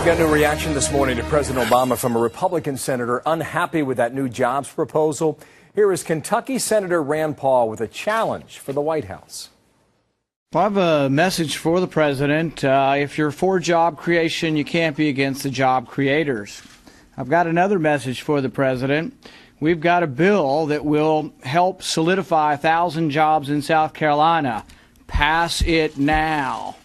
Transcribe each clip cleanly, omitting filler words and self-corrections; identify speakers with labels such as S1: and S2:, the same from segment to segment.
S1: We got a new reaction this morning to President Obama from a Republican senator unhappy with that new jobs proposal. Here is Kentucky Senator Rand Paul with a challenge for the White House.
S2: I have a message for the president. If you're for job creation, you can't be against the job creators. I've got another message for the president. We've got a bill that will help solidify 1,000 jobs in South Carolina. Pass it now.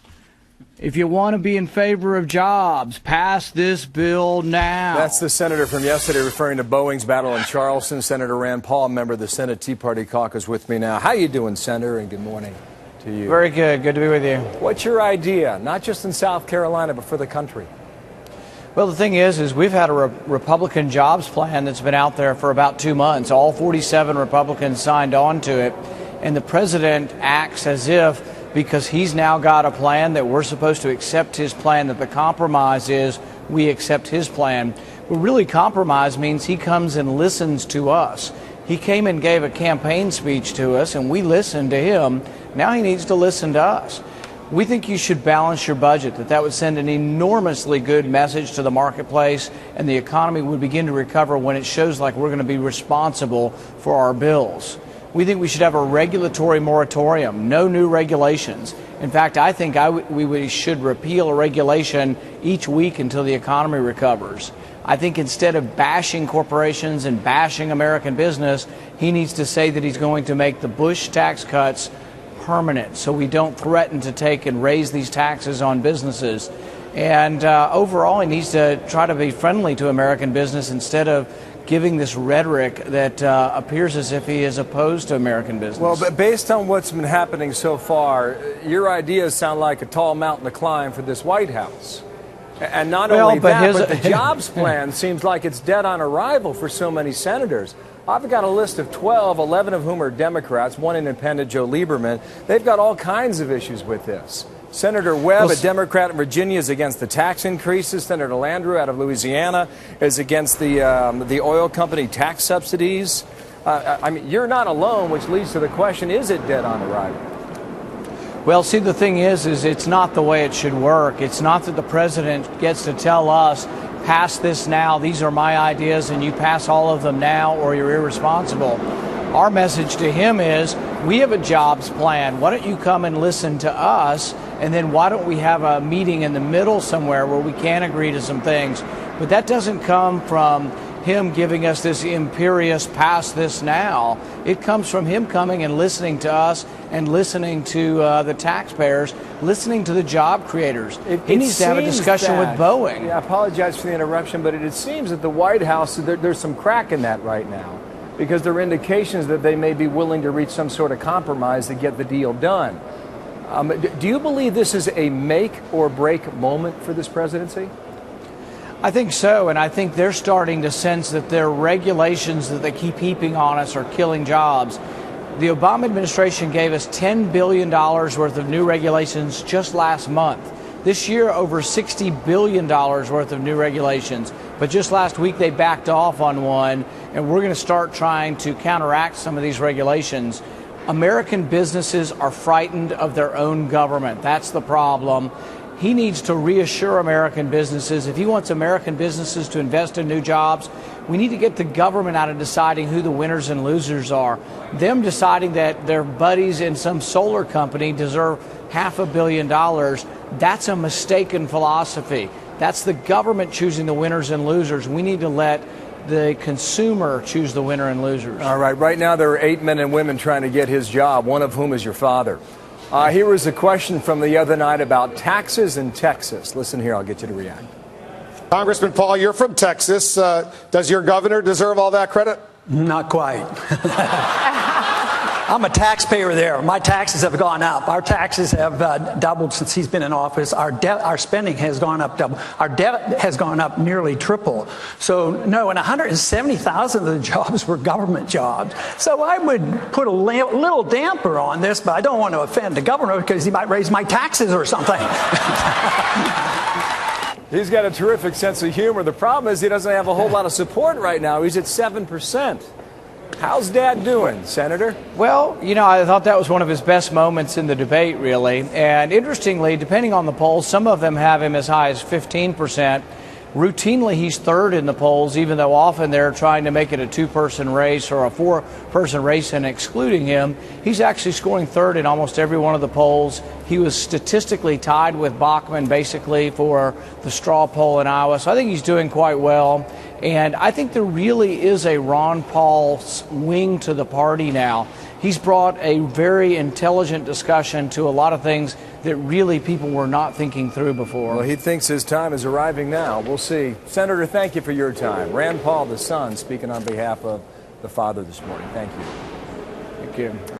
S2: If you want to be in favor of jobs, pass this bill now.
S1: That's the senator from yesterday referring to Boeing's battle in Charleston. Senator Rand Paul, member of the Senate Tea Party caucus, with me now. How you doing, Senator? And good morning to you.
S2: Very good. Good to be with you.
S1: What's your idea, not just in South Carolina, but for the country?
S2: Well, the thing is we've had a Republican jobs plan that's been out there for about 2 months. All 47 Republicans signed on to it. And the president acts as if, because he's now got a plan, that we're supposed to accept his plan, that the compromise is we accept his plan. Well, really, compromise means he comes and listens to us. He came and gave a campaign speech to us, and we listened to him. Now he needs to listen to us. We think you should balance your budget, that would send an enormously good message to the marketplace, and the economy would begin to recover when it shows like we're going to be responsible for our bills. We think we should have a regulatory moratorium, no new regulations. In fact, I think we should repeal a regulation each week until the economy recovers. I think instead of bashing corporations and bashing American business, he needs to say that he's going to make the Bush tax cuts permanent so we don't threaten to take and raise these taxes on businesses. And overall, he needs to try to be friendly to American business instead of giving this rhetoric that appears as if he is opposed to American business.
S1: Well, but based on what's been happening so far, your ideas sound like a tall mountain to climb for this White House. And not only that, but the jobs plan seems like it's dead on arrival for so many senators. I've got a list of 12, 11 of whom are Democrats, one independent, Joe Lieberman. They've got all kinds of issues with this. Senator Webb, a Democrat in Virginia, is against the tax increases. Senator Landrieu out of Louisiana is against the oil company tax subsidies. I mean, you're not alone, which leads to the question, is it dead on arrival?
S2: Well, see, the thing is it's not the way it should work. It's not that the president gets to tell us, pass this now, these are my ideas, and you pass all of them now or you're irresponsible. Our message to him is, we have a jobs plan. Why don't you come and listen to us? And then why don't we have a meeting in the middle somewhere where we can agree to some things? But that doesn't come from him giving us this imperious pass this now. It comes from him coming and listening to us and listening to the taxpayers, listening to the job creators. He needs to have a discussion with Boeing.
S1: Yeah, I apologize for the interruption, but it seems that the White House, there's some crack in that right now, because there are indications that they may be willing to reach some sort of compromise to get the deal done. Do you believe this is a make or break moment for this presidency?
S2: I think so, and I think they're starting to sense that their regulations that they keep heaping on us are killing jobs. The Obama administration gave us $10 billion worth of new regulations just last month. This year, over $60 billion worth of new regulations. But just last week, they backed off on one, and we're going to start trying to counteract some of these regulations. American businesses are frightened of their own government. That's the problem. He needs to reassure American businesses. If he wants American businesses to invest in new jobs, we need to get the government out of deciding who the winners and losers are. Them deciding that their buddies in some solar company deserve $500 million, that's a mistaken philosophy. That's the government choosing the winners and losers. We need to let the consumer choose the winner and losers.
S1: All right. Right now, there are 8 men and women trying to get his job, one of whom is your father. Here was a question from the other night about taxes in Texas. Listen here. I'll get you to react.
S3: Congressman Paul, you're from Texas. Does your governor deserve all that credit?
S4: Not quite. I'm a taxpayer there. My taxes have gone up. Our taxes have doubled since he's been in office. Our spending has gone up double. Our debt has gone up nearly triple. So, no, and 170,000 of the jobs were government jobs. So I would put a little damper on this, but I don't want to offend the governor because he might raise my taxes or something.
S1: He's got a terrific sense of humor. The problem is he doesn't have a whole lot of support right now. He's at 7%. How's Dad doing, Senator?
S2: Well, you know, I thought that was one of his best moments in the debate, really. And interestingly, depending on the polls, some of them have him as high as 15%. Routinely, he's third in the polls, even though often they're trying to make it a two-person race or a four-person race and excluding him. He's actually scoring third in almost every one of the polls. He was statistically tied with Bachmann, basically, for the straw poll in Iowa. So I think he's doing quite well. And I think there really is a Ron Paul wing to the party now. He's brought a very intelligent discussion to a lot of things that really people were not thinking through before.
S1: Well, he thinks his time is arriving now. We'll see. Senator, thank you for your time. Rand Paul, the son, speaking on behalf of the father this morning. Thank you.
S2: Thank you.